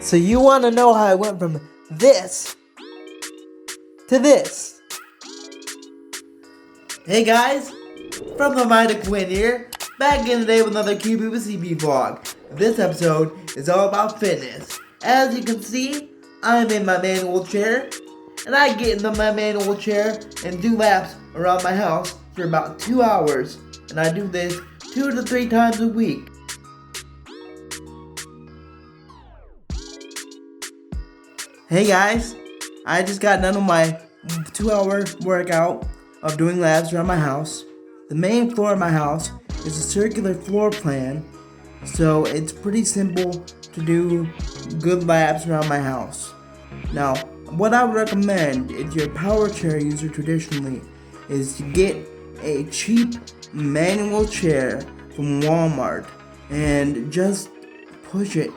So you want to know how I went from this to this? Hey guys, from the mind of Quinton here, back in the day with another QBCB vlog. This episode is all about fitness. As you can see, I'm in my manual chair, and I get into my manual chair and do laps around my house for about 2 hours, and I do this 2 to 3 times a week. Hey guys, I just got done with my 2-hour workout of doing laps around my house. The main floor of my house is a circular floor plan, so it's pretty simple to do good laps around my house. Now, what I would recommend if you're a power chair user traditionally is to get a cheap manual chair from Walmart and just push it.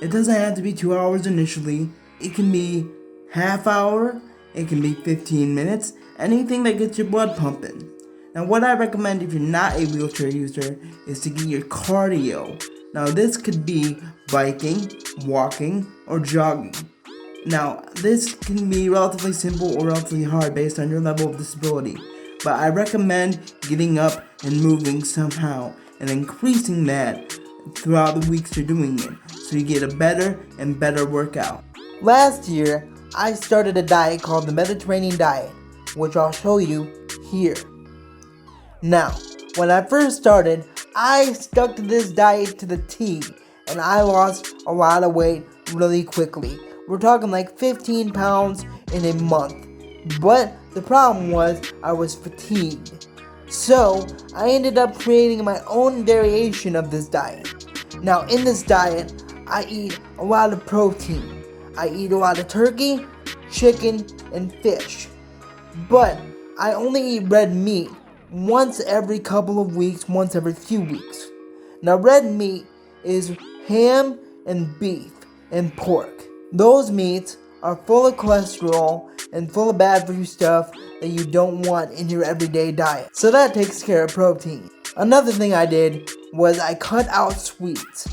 It doesn't have to be 2 hours initially. It can be half hour, it can be 15 minutes, anything that gets your blood pumping. Now what I recommend if you're not a wheelchair user is to get your cardio. Now this could be biking, walking, or jogging. Now this can be relatively simple or relatively hard based on your level of disability, but I recommend getting up and moving somehow and increasing that throughout the weeks you're doing it so you get a better and better workout. Last year, I started a diet called the Mediterranean diet, which I'll show you here. Now, when I first started, I stuck to this diet to the T, and I lost a lot of weight really quickly. We're talking like 15 pounds in a month. But the problem was I was fatigued. So, I ended up creating my own variation of this diet. Now, in this diet, I eat a lot of protein. I eat a lot of turkey, chicken, and fish. But I only eat red meat once every couple of weeks, once every few weeks. Now red meat is ham and beef and pork. Those meats are full of cholesterol and full of bad for you stuff that you don't want in your everyday diet. So that takes care of protein. Another thing I did was I cut out sweets.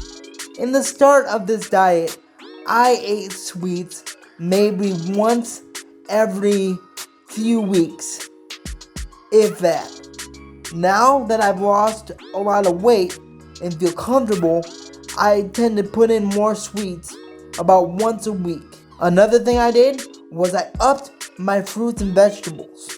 In the start of this diet, I ate sweets maybe once every few weeks, if that. Now that I've lost a lot of weight and feel comfortable, I tend to put in more sweets about once a week. Another thing I did was I upped my fruits and vegetables.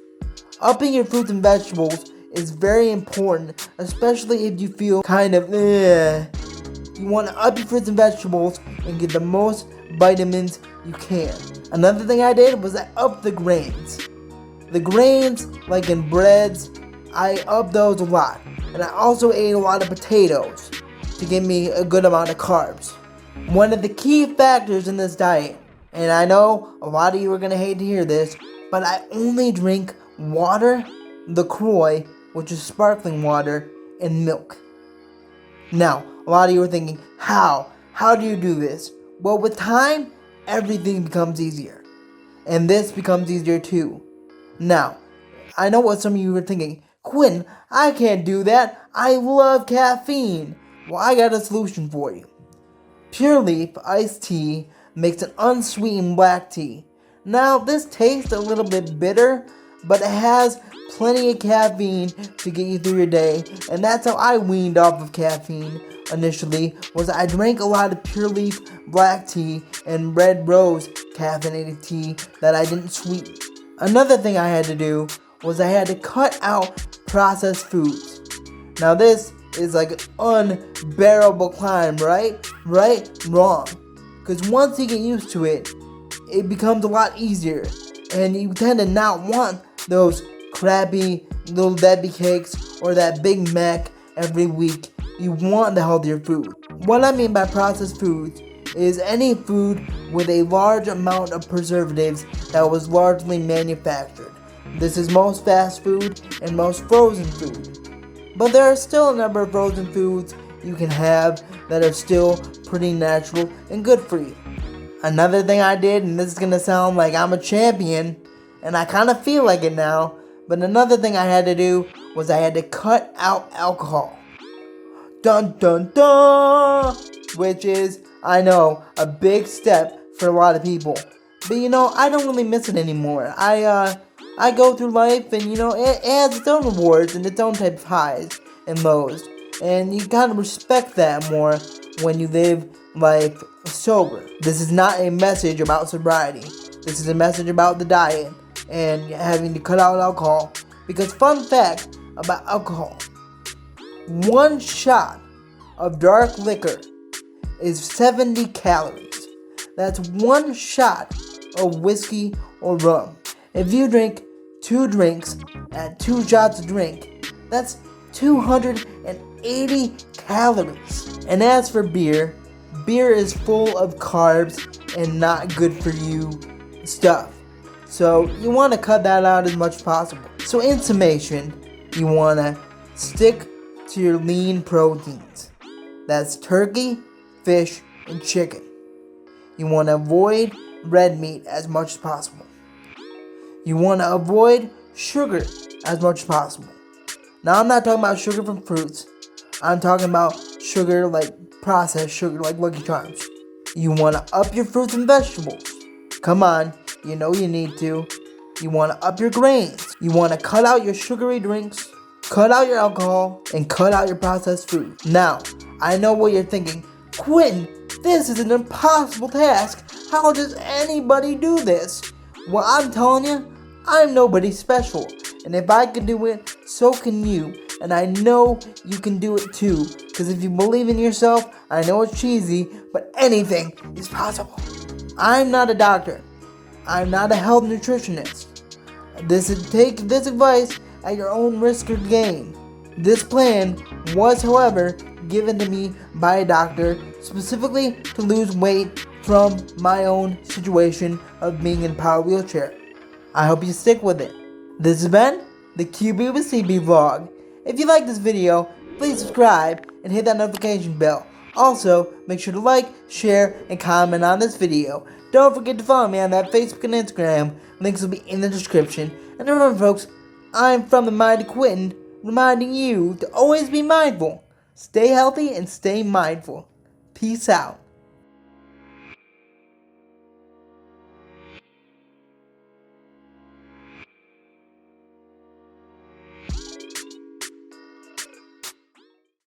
Upping your fruits and vegetables is very important, especially if you feel kind of You want to up your fruits and vegetables and get the most vitamins you can. Another thing I did was I upped the grains. The grains, like in breads, I upped those a lot. And I also ate a lot of potatoes to give me a good amount of carbs. One of the key factors in this diet, and I know a lot of you are going to hate to hear this, but I only drink water, LaCroix, which is sparkling water, and milk. Now, a lot of you are thinking, how? How do you do this? Well, with time, everything becomes easier. And this becomes easier too. Now, I know what some of you are thinking. Quinn, I can't do that. I love caffeine. Well, I got a solution for you. Pure Leaf iced tea makes an unsweetened black tea. Now, this tastes a little bit bitter, but it has plenty of caffeine to get you through your day, and that's how I weaned off of caffeine initially, was I drank a lot of Pure Leaf black tea and Red Rose caffeinated tea that I didn't sweeten. Another thing I had to do was I had to cut out processed foods. Now this is like an unbearable climb, right? Right? Wrong. Because once you get used to it, it becomes a lot easier, and you tend to not want those crappy little Debbie cakes or that Big Mac every week. You want the healthier food. What I mean by processed foods is any food with a large amount of preservatives that was largely manufactured. This is most fast food and most frozen food. But there are still a number of frozen foods you can have that are still pretty natural and good for you. Another thing I did, and this is gonna sound like I'm a champion, and I kind of feel like it now, but another thing I had to do was I had to cut out alcohol. Dun dun dun! Which is, I know, a big step for a lot of people. But I don't really miss it anymore. I go through life and it has its own rewards and its own type of highs and lows. And you kind of respect that more when you live life sober. This is not a message about sobriety. This is a message about the diet and having to cut out alcohol. Because fun fact about alcohol, one shot of dark liquor is 70 calories. That's one shot of whiskey or rum. If you drink 2 drinks at 2 shots a drink, that's 280 calories. And as for beer is full of carbs and not good for you stuff. So you want to cut that out as much as possible. So in summation, you want to stick to your lean proteins. That's turkey, fish, and chicken. You want to avoid red meat as much as possible. You want to avoid sugar as much as possible. Now I'm not talking about sugar from fruits. I'm talking about sugar like processed sugar like Lucky Charms. You want to up your fruits and vegetables. Come on, you know you need to. You want to up your grains. You want to cut out your sugary drinks, cut out your alcohol, and cut out your processed food. Now, I know what you're thinking. Quinton, this is an impossible task. How does anybody do this? Well, I'm telling you, I'm nobody special. And if I can do it, so can you. And I know you can do it too. Because if you believe in yourself, I know it's cheesy, but anything is possible. I'm not a doctor. I'm not a health nutritionist. Take this advice at your own risk or gain. This plan was, however, given to me by a doctor specifically to lose weight from my own situation of being in a power wheelchair. I hope you stick with it. This has been the QB with CB vlog. If you like this video, please subscribe and hit that notification bell. Also, make sure to like, share, and comment on this video. Don't forget to follow me on that Facebook and Instagram. Links will be in the description. And remember, folks, I'm from the mighty Quinton, reminding you to always be mindful. Stay healthy and stay mindful. Peace out.